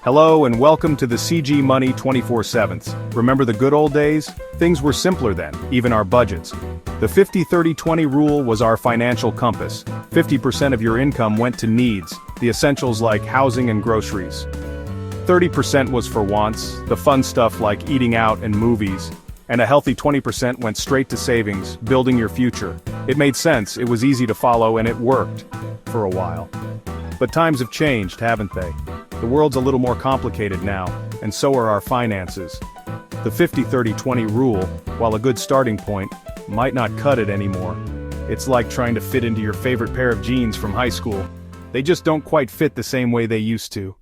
Hello and welcome to the CG Money 24/7. Remember the good old days? Things were simpler then, even our budgets. The 50-30-20 rule was our financial compass. 50% of your income went to needs, the essentials like housing and groceries. 30% was for wants, the fun stuff like eating out and movies. And a healthy 20% went straight to savings, building your future. It made sense, it was easy to follow, and it worked. For a while. But times have changed, haven't they? The world's a little more complicated now, and so are our finances. The 50-30-20 rule, while a good starting point, might not cut it anymore. It's like trying to fit into your favorite pair of jeans from high school. They just don't quite fit the same way they used to.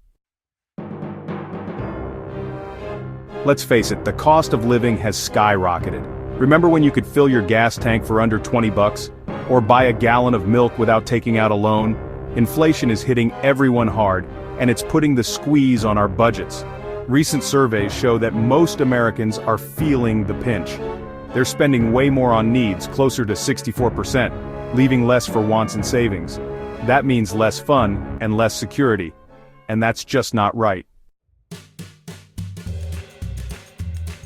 Let's face it, the cost of living has skyrocketed. Remember when you could fill your gas tank for under 20 bucks? Or buy a gallon of milk without taking out a loan? Inflation is hitting everyone hard, and it's putting the squeeze on our budgets. Recent surveys show that most Americans are feeling the pinch. They're spending way more on needs, closer to 64%, leaving less for wants and savings. That means less fun and less security. And that's just not right.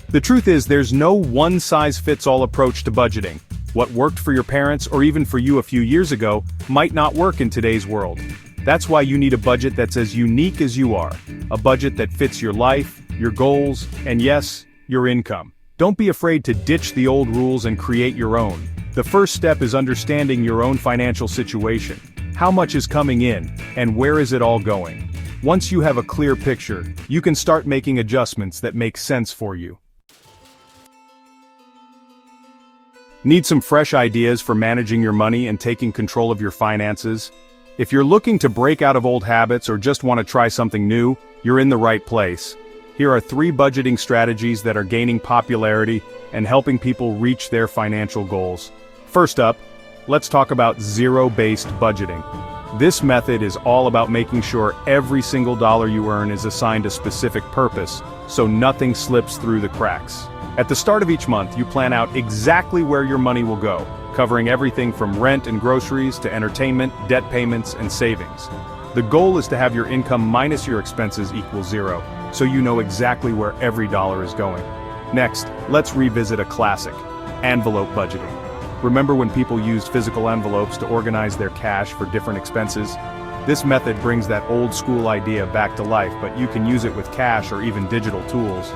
The truth is, there's no one-size-fits-all approach to budgeting. What worked for your parents or even for you a few years ago might not work in today's world. That's why you need a budget that's as unique as you are. A budget that fits your life, your goals, and yes, your income. Don't be afraid to ditch the old rules and create your own. The first step is understanding your own financial situation. How much is coming in, and where is it all going? Once you have a clear picture, you can start making adjustments that make sense for you. Need some fresh ideas for managing your money and taking control of your finances? If you're looking to break out of old habits or just want to try something new, you're in the right place. Here are 3 budgeting strategies that are gaining popularity and helping people reach their financial goals. First up, let's talk about zero-based budgeting. This method is all about making sure every single dollar you earn is assigned a specific purpose, so nothing slips through the cracks. At the start of each month, you plan out exactly where your money will go, covering everything from rent and groceries to entertainment, debt payments, and savings. The goal is to have your income minus your expenses equal 0, so you know exactly where every dollar is going. Next, let's revisit a classic: envelope budgeting. Remember when people used physical envelopes to organize their cash for different expenses? This method brings that old school idea back to life, but you can use it with cash or even digital tools.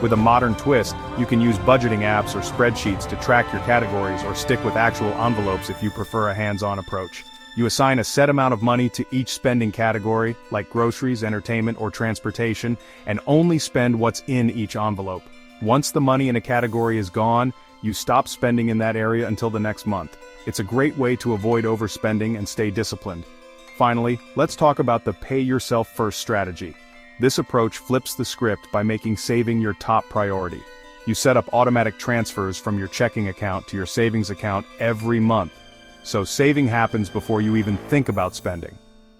With a modern twist, you can use budgeting apps or spreadsheets to track your categories or stick with actual envelopes if you prefer a hands-on approach. You assign a set amount of money to each spending category, like groceries, entertainment, or transportation, and only spend what's in each envelope. Once the money in a category is gone, you stop spending in that area until the next month. It's a great way to avoid overspending and stay disciplined. Finally, let's talk about the pay yourself first strategy. This approach flips the script by making saving your top priority. You set up automatic transfers from your checking account to your savings account every month. So saving happens before you even think about spending.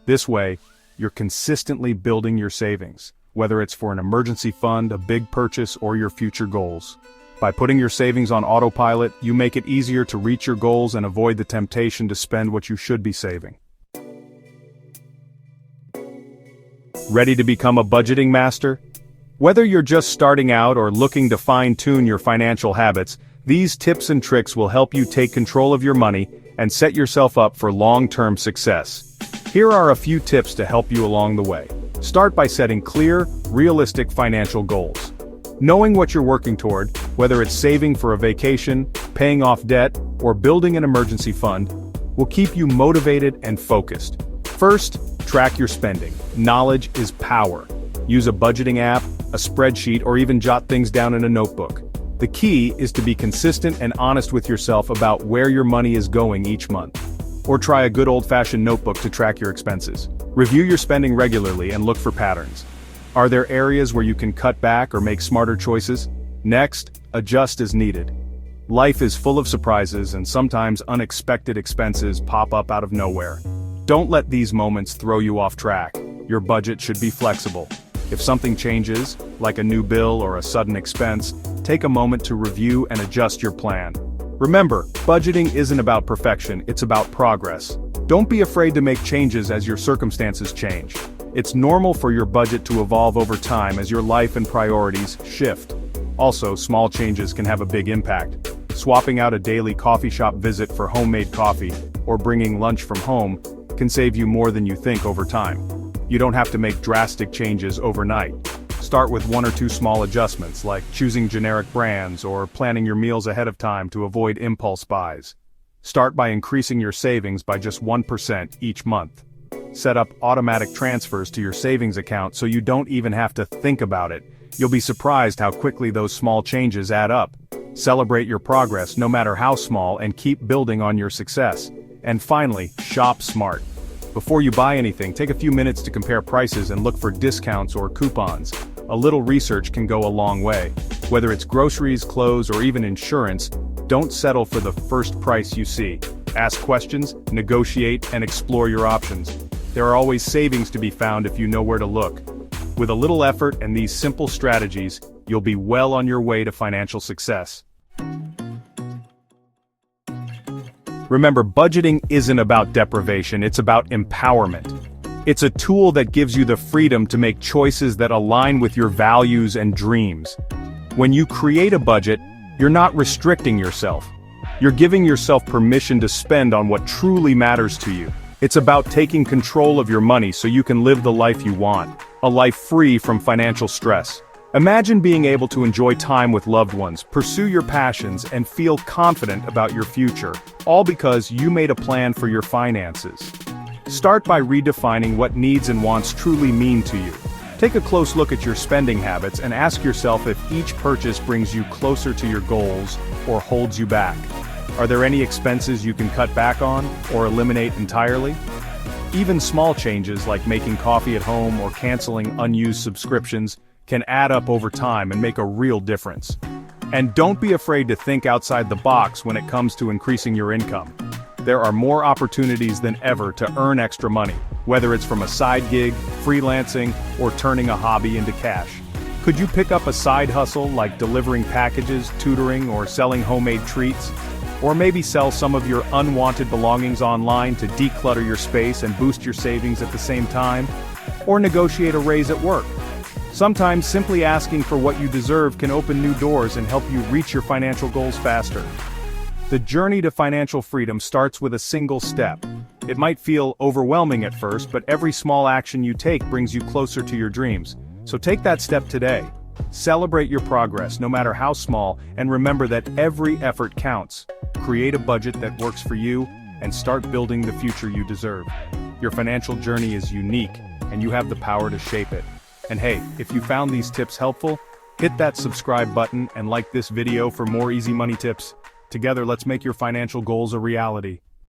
This way, you're consistently building your savings, whether it's for an emergency fund, a big purchase, or your future goals. By putting your savings on autopilot, you make it easier to reach your goals and avoid the temptation to spend what you should be saving. Ready to become a budgeting master? Whether you're just starting out or looking to fine-tune your financial habits, these tips and tricks will help you take control of your money and set yourself up for long-term success. Here are a few tips to help you along the way. Start by setting clear, realistic financial goals. Knowing what you're working toward, whether it's saving for a vacation, paying off debt, or building an emergency fund, will keep you motivated and focused. First, track your spending. Knowledge is power. Use a budgeting app, a spreadsheet, or even jot things down in a notebook. The key is to be consistent and honest with yourself about where your money is going each month. Or try a good old-fashioned notebook to track your expenses. Review your spending regularly and look for patterns. Are there areas where you can cut back or make smarter choices? Next, adjust as needed. Life is full of surprises, and sometimes unexpected expenses pop up out of nowhere. Don't let these moments throw you off track. Your budget should be flexible. If something changes, like a new bill or a sudden expense, take a moment to review and adjust your plan. Remember, budgeting isn't about perfection, it's about progress. Don't be afraid to make changes as your circumstances change. It's normal for your budget to evolve over time as your life and priorities shift. Also, small changes can have a big impact. Swapping out a daily coffee shop visit for homemade coffee, or bringing lunch from home, can save you more than you think over time. You don't have to make drastic changes overnight. Start with 1 or 2 small adjustments, like choosing generic brands or planning your meals ahead of time to avoid impulse buys. Start by increasing your savings by just 1% each month. Set up automatic transfers to your savings account so you don't even have to think about it. You'll be surprised how quickly those small changes add up. Celebrate your progress no matter how small and keep building on your success. And finally, shop smart. Before you buy anything, take a few minutes to compare prices and look for discounts or coupons. A little research can go a long way. Whether it's groceries, clothes, or even insurance, don't settle for the first price you see. Ask questions, negotiate, and explore your options. There are always savings to be found if you know where to look. With a little effort and these simple strategies, you'll be well on your way to financial success. Remember, budgeting isn't about deprivation, it's about empowerment. It's a tool that gives you the freedom to make choices that align with your values and dreams. When you create a budget, you're not restricting yourself. You're giving yourself permission to spend on what truly matters to you. It's about taking control of your money so you can live the life you want, a life free from financial stress. Imagine being able to enjoy time with loved ones, pursue your passions, and feel confident about your future, all because you made a plan for your finances. Start by redefining what needs and wants truly mean to you. Take a close look at your spending habits and ask yourself if each purchase brings you closer to your goals or holds you back. Are there any expenses you can cut back on or eliminate entirely? Even small changes like making coffee at home or canceling unused subscriptions can add up over time and make a real difference. And don't be afraid to think outside the box when it comes to increasing your income. There are more opportunities than ever to earn extra money, whether it's from a side gig, freelancing, or turning a hobby into cash. Could you pick up a side hustle like delivering packages, tutoring, or selling homemade treats? Or maybe sell some of your unwanted belongings online to declutter your space and boost your savings at the same time? Or negotiate a raise at work? Sometimes simply asking for what you deserve can open new doors and help you reach your financial goals faster. The journey to financial freedom starts with a single step. It might feel overwhelming at first, but every small action you take brings you closer to your dreams. So take that step today. Celebrate your progress, no matter how small, and remember that every effort counts. Create a budget that works for you, and start building the future you deserve. Your financial journey is unique, and you have the power to shape it. And hey, if you found these tips helpful, hit that subscribe button and like this video for more easy money tips. Together, let's make your financial goals a reality.